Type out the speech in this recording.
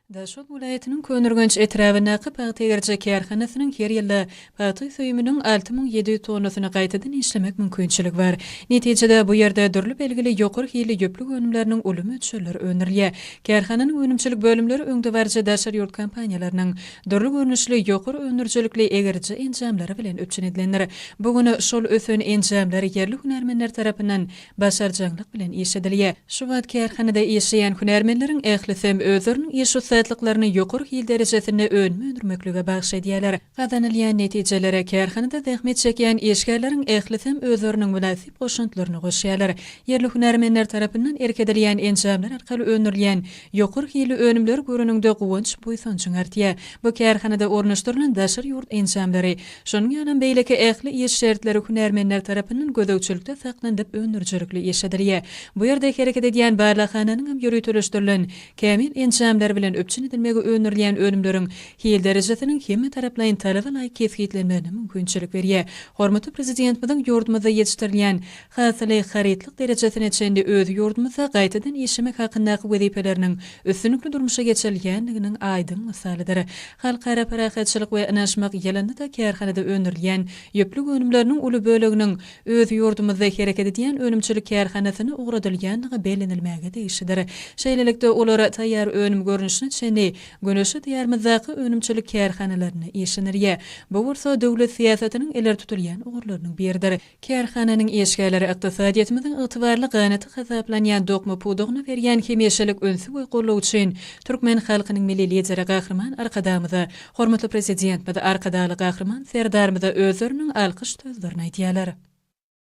Daşok vilayetinin Könürgönç etrabyndaky paýtegerje kärhanasynyň her ýyly paýty söýüminiň 6700 tonnasyny gaýtadan işlemek mümkinçiligi bar. Netijede bu ýerde dürli belgili ýokary hili ýöplük önümleriniň ulamy ölçüleri öňürilýär. Kärhananyň önümçilik bölümleri öňde barja daşary ýurt kompaniýalarynyň dürli görnüşli ýokary önürçilikli egerji enjamlary bilen öpçünedilenler. Bugüni şol ösön enjamlary yerli hünärmenler tarapyndan başarjanylyk bilen işledilýär. Şu wagt kärhanada işleýän hünärmenleriň ählisem özleriniň iş saatlyklaryny ýokary hil derejesine öndürmeklige bagş edýärler. Gadanylýan netijelere kärhanada zähmet çekýän işgärleriň ählisem özleriniň münasip goşuntlaryny goşýarlar. Yerli hünärmenler tarapyndan erkedilýän enjamlar arkaly öndürilýän ýokary hili önümler görünüňde gowunç boýsunçyň artýar. Bu kärhanada ornaşdyrylan daşary ýurt enjamlary şonuň ýanan beýleki ähli iş şertleri hünärmenler tarapyndan gödökçülükde saklanyp öndürjürlikli ýeşedilýär. Bu ýerde hereket edýän barlahanyň hem ýürütülüşdirilen kämil enjamlar bilen öpçün edilmegi öňürilýän önümleriň hil derejesiniň hemme taraplaryň talabyna kesgitlenmegine mümkinçilik berýär. Hormatly prezidentimiň ýurdumyzda ýetiştirilýän hasaly haritlik derejesine çendi öz ýurdumyzda gaýtadan işlemek hakyndaky wezipeleriniň üstünlikli durmuşa geçirilýändiginiň aýdyn misalydyr. Halkara parahatçylyk we anaşmak ýylynda da kärhanada öňürilýän ýöplük önümleriniň uly böleginiň öz ýurdumyzda hereket edýän önümçilik kärhanasyny ugradylýandigi belenilmäge değişidir. Şeýlelikde olar taýýar önüm görnüşini çeni gönüşü diýärmizdaky önümçilik kärhanalaryny işlenirýär. Bu bolsa döwlet siýasatynyň eler tutulýan ugurlarynyň biridir. Kärhananyň eşgärleri ykdysadyýetimiziň ygtybarly ganaty hasaplanýan dokma pudugyny berýän hemişelik önsü we gollaw üçin türkmen halkynyň milli lideri Gahrman Arkadamyza, hormatly prezidentimiz Arkadaly Gahrman Serdarmyza özleriniň alkyş sözlerini aýdýarlar.